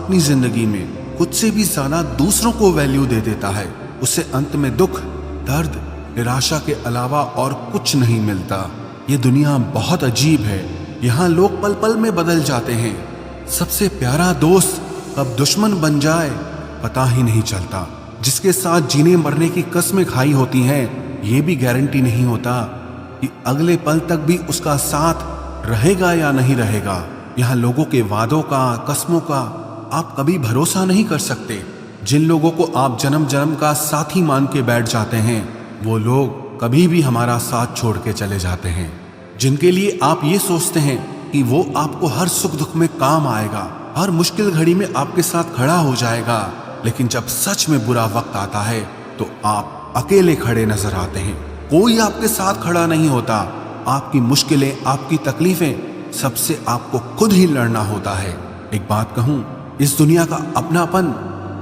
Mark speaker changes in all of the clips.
Speaker 1: अपनी जिंदगी में खुद से भी ज्यादा दूसरों को वैल्यू दे देता है, उसे अंत में दुख, दर्द, निराशा के अलावा और कुछ नहीं मिलता। ये दुनिया बहुत अजीब है। यहाँ लोग पल पल में बदल जाते हैं। सबसे प्यारा दोस्त कब दुश्मन बन जाए पता ही नहीं चलता। जिसके साथ जीने मरने की कस्में खाई होती हैं, ये भी गारंटी नहीं होता कि अगले पल तक भी उसका साथ रहेगा या नहीं रहेगा। यहाँ लोगों के वादों का, कस्मों का आप कभी भरोसा नहीं कर सकते। जिन लोगों को आप जन्म जन्म का साथी मान के बैठ जाते हैं, वो लोग कभी भी हमारा साथ छोड़ के चले जाते हैं। जिनके लिए आप ये सोचते हैं कि वो आपको हर सुख दुख में काम आएगा, हर मुश्किल घड़ी में आपके साथ खड़ा हो जाएगा, लेकिन जब सच में बुरा वक्त आता है तो आप अकेले खड़े नजर आते हैं। कोई आपके साथ खड़ा नहीं होता। आपकी मुश्किलें, आपकी तकलीफें, सबसे आपको खुद ही लड़ना होता है। एक बात कहूं, इस दुनिया का अपनापन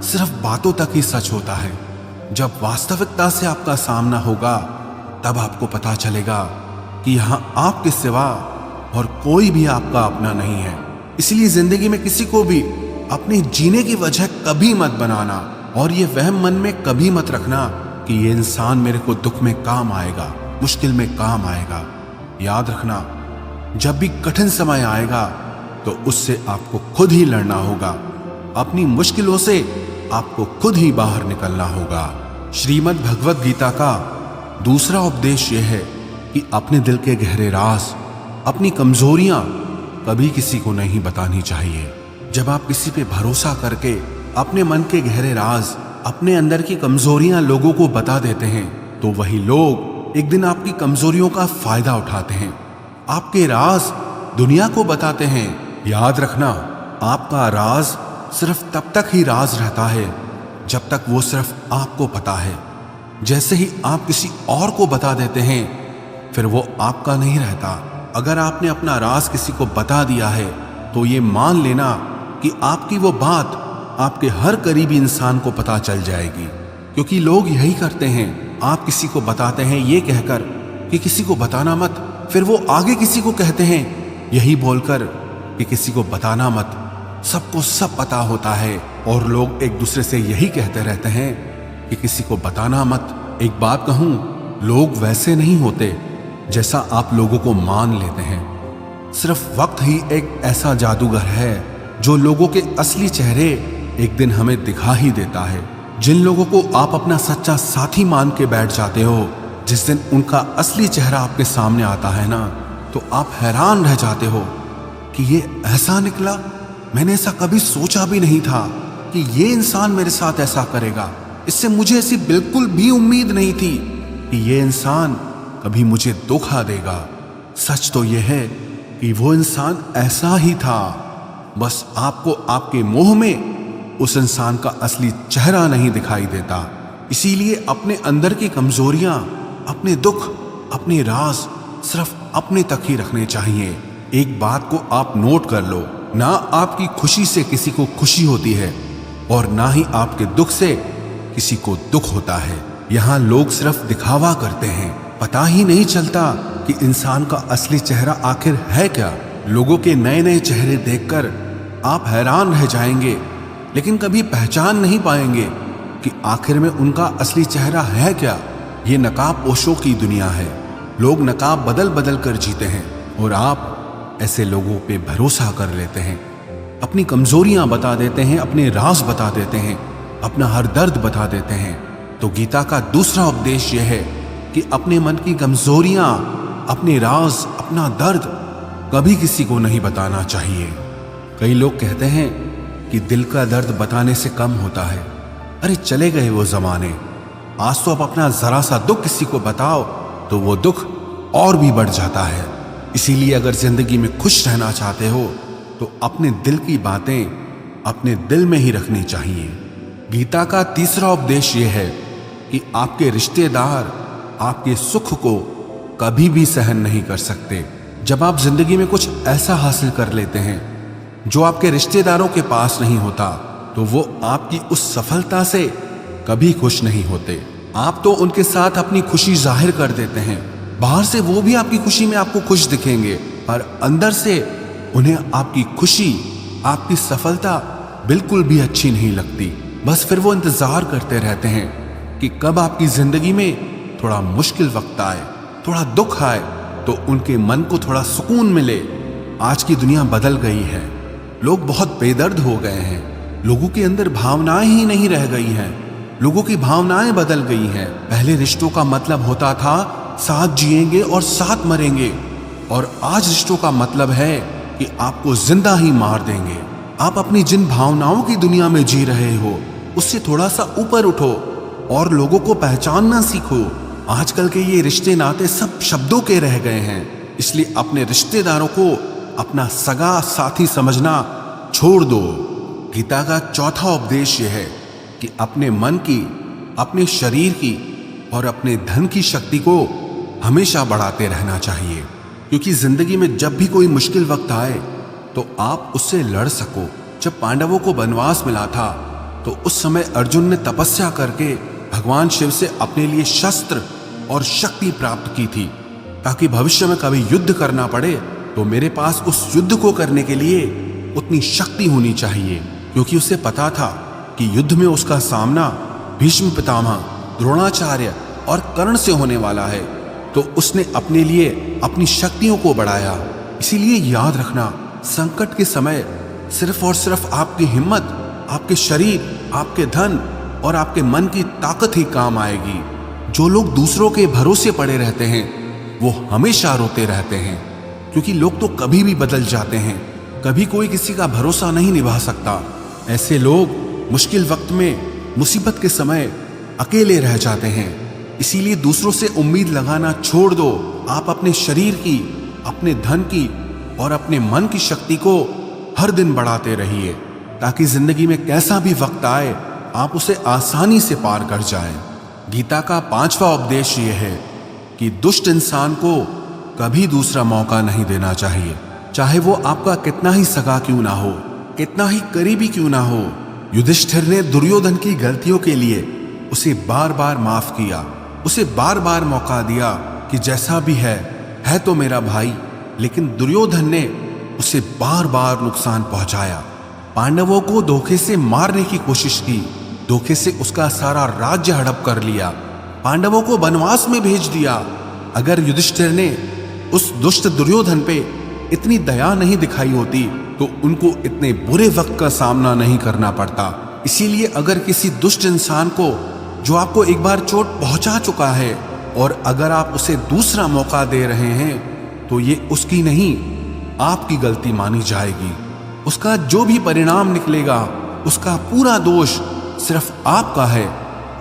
Speaker 1: सिर्फ बातों तक ही सच होता है। जब वास्तविकता से आपका सामना होगा तब आपको पता चलेगा कि यहाँ आपके सिवा और कोई भी आपका अपना नहीं है। इसलिए जिंदगी में किसी को भी अपने जीने की वजह कभी मत बनाना, और ये वहम मन में कभी मत रखना कि ये इंसान मेरे को दुख में काम आएगा, मुश्किल में काम आएगा। याद रखना, जब भी कठिन समय आएगा तो उससे आपको खुद ही लड़ना होगा। अपनी मुश्किलों से आपको खुद ही बाहर निकलना होगा। श्रीमद् भगवत गीता का दूसरा उपदेश यह है कि अपने दिल के गहरे राज, अपनी कमजोरियां कभी किसी को नहीं बतानी चाहिए। जब आप किसी पे भरोसा करके अपने मन के गहरे राज, अपने अंदर की कमजोरियां लोगों को बता देते हैं, तो वही लोग एक दिन आपकी कमजोरियों का फायदा उठाते हैं, आपके राज दुनिया को बताते हैं। याद रखना, आपका राज सिर्फ तब तक ही राज रहता है जब तक वो सिर्फ आपको पता है। जैसे ही आप किसी और को बता देते हैं, फिर वो आपका नहीं रहता। अगर आपने अपना राज किसी को बता दिया है तो ये मान लेना कि आपकी वो बात आपके हर करीबी इंसान को पता चल जाएगी। क्योंकि लोग यही करते हैं, आप किसी को बताते हैं ये कहकर कि किसी को बताना मत, फिर वो आगे किसी को कहते हैं यही बोलकर कि किसी को बताना मत। सबको सब पता होता है और लोग एक दूसरे से यही कहते रहते हैं कि किसी को बताना मत। एक बात कहूं, लोग वैसे नहीं होते जैसा आप लोगों को मान लेते हैं। सिर्फ वक्त ही एक ऐसा जादूगर है जो लोगों के असली चेहरे एक दिन हमें दिखा ही देता है। जिन लोगों को आप अपना सच्चा साथी मान के बैठ जाते हो, जिस दिन उनका असली चेहरा आपके सामने आता है ना, तो आप हैरान रह जाते हो कि ये ऐसा निकला। मैंने ऐसा कभी सोचा भी नहीं था कि ये इंसान मेरे साथ ऐसा करेगा। इससे मुझे ऐसी बिल्कुल भी उम्मीद नहीं थी कि ये इंसान कभी मुझे धोखा देगा। सच तो यह है कि वो इंसान ऐसा ही था, बस आपको आपके मोह में उस इंसान का असली चेहरा नहीं दिखाई देता। इसीलिए अपने अंदर की कमजोरियां, अपने दुख, अपने राज सिर्फ अपने तक ही रखने चाहिए। एक बात को आप नोट कर लो, ना आपकी खुशी से किसी को खुशी होती है और ना ही आपके दुख से किसी को दुख होता है। यहाँ लोग सिर्फ दिखावा करते हैं, पता ही नहीं चलता कि इंसान का असली चेहरा आखिर है क्या। लोगों के नए नए चेहरे देखकर आप हैरान रह जाएंगे, लेकिन कभी पहचान नहीं पाएंगे कि आखिर में उनका असली चेहरा है क्या। ये नकाबपोशों की दुनिया है। लोग नकाब बदल बदल कर जीते हैं और आप ऐसे लोगों पे भरोसा कर लेते हैं। अपनी कमजोरियां बता देते हैं, अपने राज बता देते हैं, अपना हर दर्द बता देते हैं। तो गीता का दूसरा उपदेश यह है कि अपने मन की कमजोरियां, अपने राज, अपना दर्द कभी किसी को नहीं बताना चाहिए। कई लोग कहते हैं कि दिल का दर्द बताने से कम होता है। अरे चले गए वो जमाने। आज तो आप अपना जरा सा दुख किसी को बताओ तो वो दुख और भी बढ़ जाता है। इसीलिए अगर जिंदगी में खुश रहना चाहते हो तो अपने दिल की बातें अपने दिल में ही रखनी चाहिए। गीता का तीसरा उपदेश यह है कि आपके रिश्तेदार आपके सुख को कभी भी सहन नहीं कर सकते। जब आप जिंदगी में कुछ ऐसा हासिल कर लेते हैं जो आपके रिश्तेदारों के पास नहीं होता, तो वो आपकी उस सफलता से कभी खुश नहीं होते। आप तो उनके साथ अपनी खुशी जाहिर कर देते हैं, बाहर से वो भी आपकी खुशी में आपको खुश दिखेंगे, पर अंदर से उन्हें आपकी खुशी, आपकी सफलता बिल्कुल भी अच्छी नहीं लगती। बस फिर वो इंतजार करते रहते हैं कि कब आपकी जिंदगी में थोड़ा मुश्किल वक्त आए, थोड़ा दुख आए, तो उनके मन को थोड़ा सुकून मिले। आज की दुनिया बदल गई है, लोग बहुत बेदर्द हो गए हैं, लोगों के अंदर भावनाएं ही नहीं रह गई हैं, लोगों की भावनाएं बदल गई हैं। पहले रिश्तों का मतलब होता था साथ जिएंगे और साथ मरेंगे, और आज रिश्तों का मतलब है कि आपको जिंदा ही मार देंगे। आप अपनी जिन भावनाओं की दुनिया में जी रहे हो उससे थोड़ा सा ऊपर उठो और लोगों को पहचानना सीखो। आजकल के ये रिश्ते नाते सब शब्दों के रह गए हैं, इसलिए अपने रिश्तेदारों को अपना सगा साथी समझना छोड़ दो। गीता का चौथा उपदेश यह है कि अपने मन की, अपने शरीर की और अपने धन की शक्ति को हमेशा बढ़ाते रहना चाहिए, क्योंकि जिंदगी में जब भी कोई मुश्किल वक्त आए तो आप उससे लड़ सको। जब पांडवों को वनवास मिला था तो उस समय अर्जुन ने तपस्या करके भगवान शिव से अपने लिए शस्त्र और शक्ति प्राप्त की थी, ताकि भविष्य में कभी युद्ध करना पड़े तो मेरे पास उस युद्ध को करने के लिए उतनी शक्ति होनी चाहिए। क्योंकि उसे पता था कि युद्ध में उसका सामना भीष्म पितामह, द्रोणाचार्य और कर्ण से होने वाला है, तो उसने अपने लिए अपनी शक्तियों को बढ़ाया। इसीलिए याद रखना, संकट के समय सिर्फ और सिर्फ आपकी हिम्मत, आपके शरीर, आपके धन और आपके मन की ताकत ही काम आएगी। जो लोग दूसरों के भरोसे पड़े रहते हैं वो हमेशा रोते रहते हैं, क्योंकि लोग तो कभी भी बदल जाते हैं, कभी कोई किसी का भरोसा नहीं निभा सकता। ऐसे लोग मुश्किल वक्त में, मुसीबत के समय अकेले रह जाते हैं। इसीलिए दूसरों से उम्मीद लगाना छोड़ दो। आप अपने शरीर की, अपने धन की और अपने मन की शक्ति को हर दिन बढ़ाते रहिए, ताकि जिंदगी में कैसा भी वक्त आए आप उसे आसानी से पार कर जाएं। गीता का पांचवा उपदेश यह है कि दुष्ट इंसान को कभी दूसरा मौका नहीं देना चाहिए, चाहे वो आपका कितना ही सगा क्यों ना हो, कितना ही करीबी क्यों ना हो। युधिष्ठिर ने दुर्योधन की गलतियों के लिए उसे बार बार माफ किया, उसे बार बार मौका दिया कि जैसा भी है तो मेरा भाई, लेकिन दुर्योधन ने उसे बार बार नुकसान पहुंचाया। पांडवों को धोखे से मारने की कोशिश की, धोखे से उसका सारा राज्य हड़प कर लिया, पांडवों को वनवास में भेज दिया। अगर युधिष्ठिर ने उस दुष्ट दुर्योधन पे इतनी दया नहीं दिखाई होती तो उनको इतने बुरे वक्त का सामना नहीं करना पड़ता। इसीलिए अगर किसी दुष्ट इंसान को, जो आपको एक बार चोट पहुंचा चुका है, और अगर आप उसे दूसरा मौका दे रहे हैं तो ये उसकी नहीं, आपकी गलती मानी जाएगी। उसका जो भी परिणाम निकलेगा उसका पूरा दोष सिर्फ आपका है,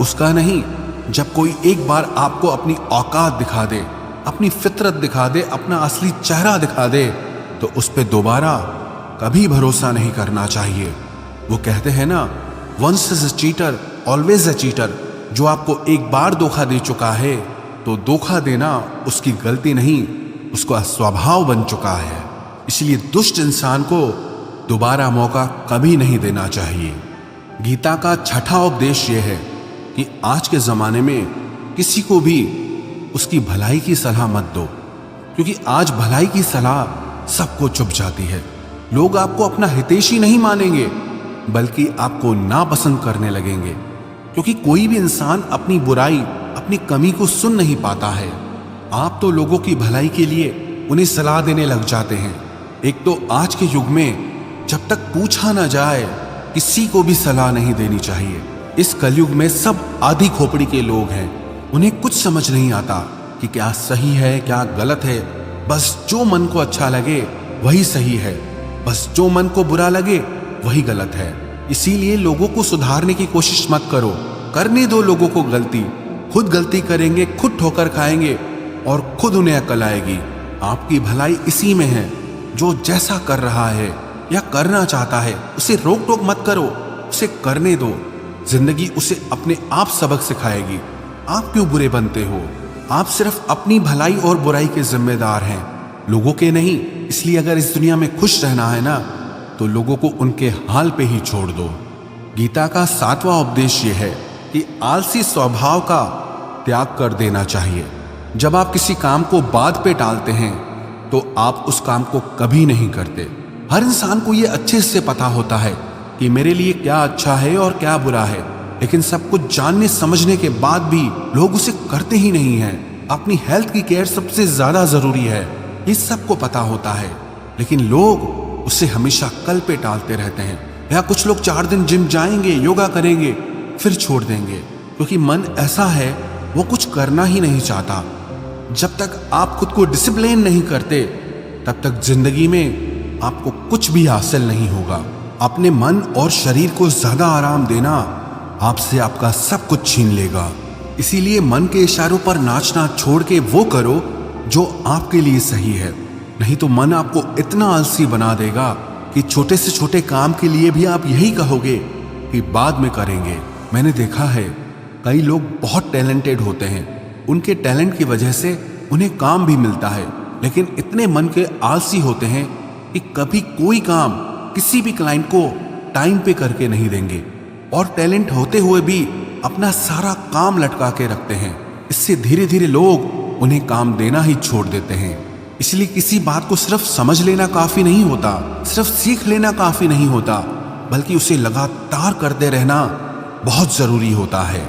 Speaker 1: उसका नहीं। जब कोई एक बार आपको अपनी औकात दिखा दे, अपनी फितरत दिखा दे, अपना असली चेहरा दिखा दे, तो उस पर दोबारा कभी भरोसा नहीं करना चाहिए। वो कहते हैं ना, once is a cheater always a cheater. जो आपको एक बार धोखा दे चुका है तो धोखा देना उसकी गलती नहीं, उसका स्वभाव बन चुका है। इसलिए दुष्ट इंसान को दोबारा मौका कभी नहीं देना चाहिए। गीता का छठा उपदेश यह है कि आज के ज़माने में किसी को भी उसकी भलाई की सलाह मत दो, क्योंकि आज भलाई की सलाह सबको चुभ जाती है। लोग आपको अपना हितैषी नहीं मानेंगे, बल्कि आपको नापसंद करने लगेंगे, क्योंकि कोई भी इंसान अपनी बुराई, अपनी कमी को सुन नहीं पाता है। आप तो लोगों की भलाई के लिए उन्हें सलाह देने लग जाते हैं। एक तो आज के युग में जब तक पूछा ना जाए किसी को भी सलाह नहीं देनी चाहिए। इस कलयुग में सब आधी खोपड़ी के लोग हैं, उन्हें कुछ समझ नहीं आता कि क्या सही है क्या गलत है। बस जो मन को अच्छा लगे वही सही है, बस जो मन को बुरा लगे वही गलत है। इसीलिए लोगों को सुधारने की कोशिश मत करो, करने दो लोगों को गलती। खुद गलती करेंगे, खुद ठोकर खाएंगे और खुद उन्हें अकल आएगी। आपकी भलाई इसी में है। जो जैसा कर रहा है या करना चाहता है उसे रोक टोक मत करो, उसे करने दो। जिंदगी उसे अपने आप सबक सिखाएगी। आप क्यों बुरे बनते हो? आप सिर्फ अपनी भलाई और बुराई के जिम्मेदार हैं, लोगों के नहीं। इसलिए अगर इस दुनिया में खुश रहना है ना, तो लोगों को उनके हाल पे ही छोड़ दो। गीता का सातवां उपदेश यह है कि आलसी स्वभाव का त्याग कर देना चाहिए। जब आप किसी काम को बाद पे टालते हैं तो आप उस काम को कभी नहीं करते। हर इंसान को यह अच्छे से पता होता है कि मेरे लिए क्या अच्छा है और क्या बुरा है, लेकिन सब कुछ जानने समझने के बाद भी लोग उसे करते ही नहीं हैं। अपनी हेल्थ की केयर सबसे ज्यादा जरूरी है, ये सबको पता होता है, लेकिन लोग उसे हमेशा कल पे टालते रहते हैं। या कुछ लोग 4 दिन जिम जाएंगे, योगा करेंगे, फिर छोड़ देंगे, क्योंकि मन ऐसा है वो कुछ करना ही नहीं चाहता। जब तक आप खुद को डिसिप्लिन नहीं करते तब तक जिंदगी में आपको कुछ भी हासिल नहीं होगा। अपने मन और शरीर को ज्यादा आराम देना आपसे आपका सब कुछ छीन लेगा। इसीलिए मन के इशारों पर नाचना छोड़ के वो करो जो आपके लिए सही है, नहीं तो मन आपको इतना आलसी बना देगा कि छोटे से छोटे काम के लिए भी आप यही कहोगे कि बाद में करेंगे। मैंने देखा है कई लोग बहुत टैलेंटेड होते हैं, उनके टैलेंट की वजह से उन्हें काम भी मिलता है, लेकिन इतने मन के आलसी होते हैं कि कभी कोई काम किसी भी क्लाइंट को टाइम पे करके नहीं देंगे, और टैलेंट होते हुए भी अपना सारा काम लटका के रखते हैं। इससे धीरे धीरे लोग उन्हें काम देना ही छोड़ देते हैं। इसलिए किसी बात को सिर्फ समझ लेना काफी नहीं होता, सिर्फ सीख लेना काफी नहीं होता, बल्कि उसे लगातार करते रहना बहुत जरूरी होता है।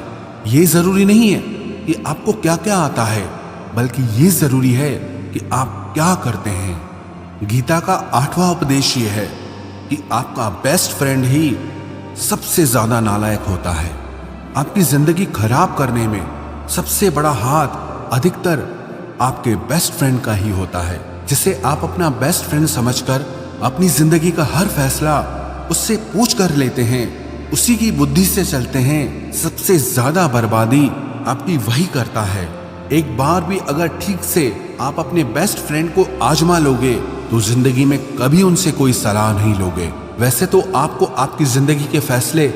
Speaker 1: ये जरूरी नहीं है कि आपको क्या क्या आता है, बल्कि ये जरूरी है कि आप क्या करते हैं। गीता का 8वां उपदेश ये है कि आपका बेस्ट फ्रेंड ही सबसे ज्यादा नालायक होता है। आपकी जिंदगी खराब करने में सबसे बड़ा हाथ अधिकतर आपके बेस्ट फ्रेंड का ही होता है, जिसे आप अपना बेस्ट फ्रेंड समझकर अपनी जिंदगी का हर फैसला उससे पूछ कर लेते हैं, उसी की बुद्धि से चलते हैं। सबसे ज्यादा बर्बादी आपकी वही करता है। एक बार भी अगर ठीक से आप अपने बेस्ट फ्रेंड को आजमा लोगे तो जिंदगी में कभी उनसे कोई सलाह नहीं लोगे। वैसे तो आपको आपकी जिंदगी के फैसले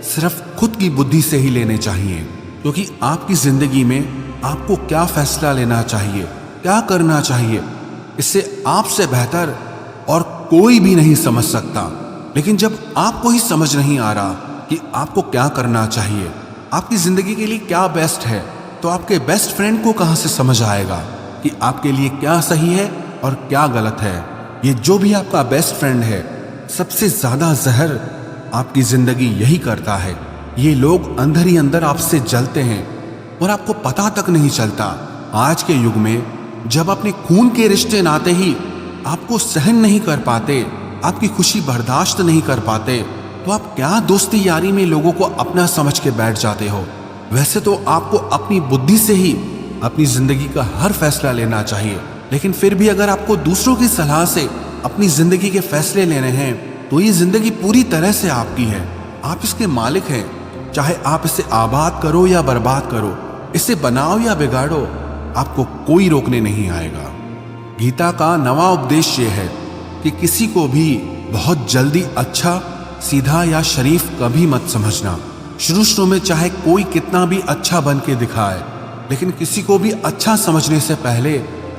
Speaker 1: सिर्फ खुद की बुद्धि से ही लेने चाहिए, क्योंकि आपकी जिंदगी में आपको क्या फैसला लेना चाहिए, क्या करना चाहिए, इससे आपसे बेहतर और कोई भी नहीं समझ सकता। लेकिन जब आपको ही समझ नहीं आ रहा कि आपको क्या करना चाहिए, आपकी जिंदगी के लिए क्या बेस्ट है, तो आपके बेस्ट फ्रेंड को कहां से समझ आएगा कि आपके लिए क्या सही है और क्या गलत है। ये जो भी आपका बेस्ट फ्रेंड है, सबसे ज्यादा जहर आपकी जिंदगी यही करता है। ये लोग अंदर ही अंदर आपसे जलते हैं और आपको पता तक नहीं चलता। आज के युग में जब अपने खून के रिश्ते नाते ही आपको सहन नहीं कर पाते, आपकी खुशी बर्दाश्त नहीं कर पाते, तो आप क्या दोस्ती यारी में लोगों को अपना समझ के बैठ जाते हो। वैसे तो आपको अपनी बुद्धि से ही अपनी जिंदगी का हर फैसला लेना चाहिए, लेकिन फिर भी अगर आपको दूसरों की सलाह से अपनी जिंदगी के फैसले लेने हैं तो ये जिंदगी पूरी तरह से आपकी है, आप इसके मालिक हैं। चाहे आप इसे आबाद करो या बर्बाद करो, इसे बनाओ या बिगाड़ो, आपको कोई रोकने नहीं आएगा। गीता का 9वां उपदेश ये है कि किसी को भी बहुत जल्दी अच्छा, सीधा या शरीफ कभी मत समझना। शुरू में चाहे कोई कितना भी अच्छा बन के दिखाए, लेकिन किसी को भी अच्छा समझने से पहले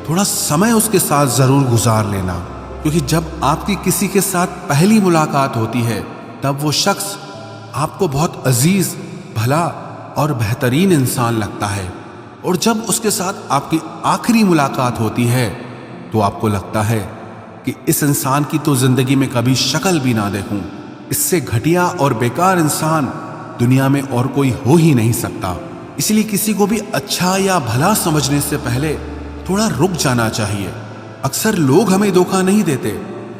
Speaker 1: थोड़ा समय उसके साथ जरूर गुजार लेना, क्योंकि जब आपकी किसी के साथ पहली मुलाकात होती है तब वो शख्स आपको बहुत अजीज, भला और बेहतरीन इंसान लगता है, और जब उसके साथ आपकी आखिरी मुलाकात होती है तो आपको लगता है कि इस इंसान की तो जिंदगी में कभी शक्ल भी ना देखूं, इससे घटिया और बेकार इंसान दुनिया में और कोई हो ही नहीं सकता। इसलिए किसी को भी अच्छा या भला समझने से पहले थोड़ा रुक जाना चाहिए। अक्सर लोग हमें धोखा नहीं देते,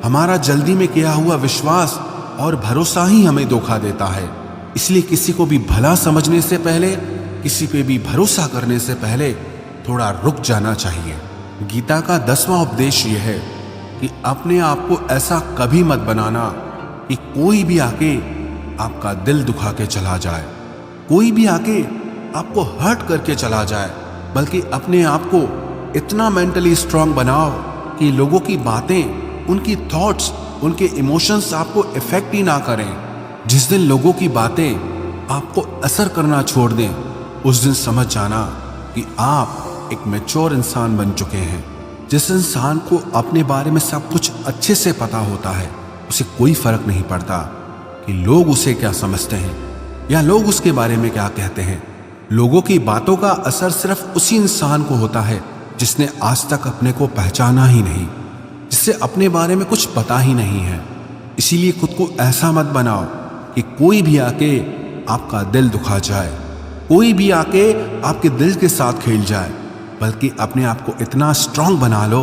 Speaker 1: हमारा जल्दी में किया हुआ विश्वास और भरोसा ही हमें धोखा देता है। इसलिए किसी को भी भला समझने से पहले, किसी पे भी भरोसा करने से पहले थोड़ा रुक जाना चाहिए। गीता का 10वां उपदेश यह है कि अपने आप को ऐसा कभी मत बनाना कि कोई भी आके आपका दिल दुखा के चला जाए, कोई भी आके आपको हर्ट करके चला जाए, बल्कि अपने आप को इतना मेंटली स्ट्रांग बनाओ कि लोगों की बातें, उनकी थॉट्स, उनके इमोशंस आपको इफेक्ट ही ना करें। जिस दिन लोगों की बातें आपको असर करना छोड़ दें, उस दिन समझ जाना कि आप एक मैच्योर इंसान बन चुके हैं। जिस इंसान को अपने बारे में सब कुछ अच्छे से पता होता है, उसे कोई फर्क नहीं पड़ता कि लोग उसे क्या समझते हैं या लोग उसके बारे में क्या कहते हैं। लोगों की बातों का असर सिर्फ उसी इंसान को होता है जिसने आज तक अपने को पहचाना ही नहीं, जिससे अपने बारे में कुछ पता ही नहीं है। इसीलिए खुद को ऐसा मत बनाओ कि कोई भी आके आपका दिल दुखा जाए, कोई भी आके आपके दिल के साथ खेल जाए, बल्कि अपने आप को इतना स्ट्रांग बना लो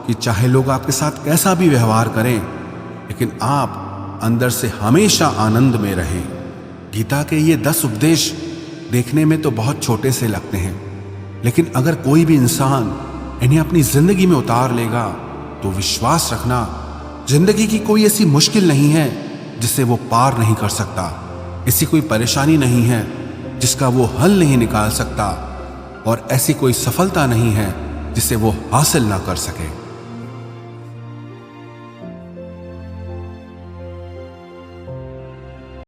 Speaker 1: कि चाहे लोग आपके साथ कैसा भी व्यवहार करें, लेकिन आप अंदर से हमेशा आनंद में रहें। गीता के ये 10 उपदेश देखने में तो बहुत छोटे से लगते हैं, लेकिन अगर कोई भी इंसान इन्हें अपनी जिंदगी में उतार लेगा तो विश्वास रखना, जिंदगी की कोई ऐसी मुश्किल नहीं है जिसे वो पार नहीं कर सकता, ऐसी कोई परेशानी नहीं है जिसका वो हल नहीं निकाल सकता, और ऐसी कोई सफलता नहीं है जिसे वो हासिल ना कर सके।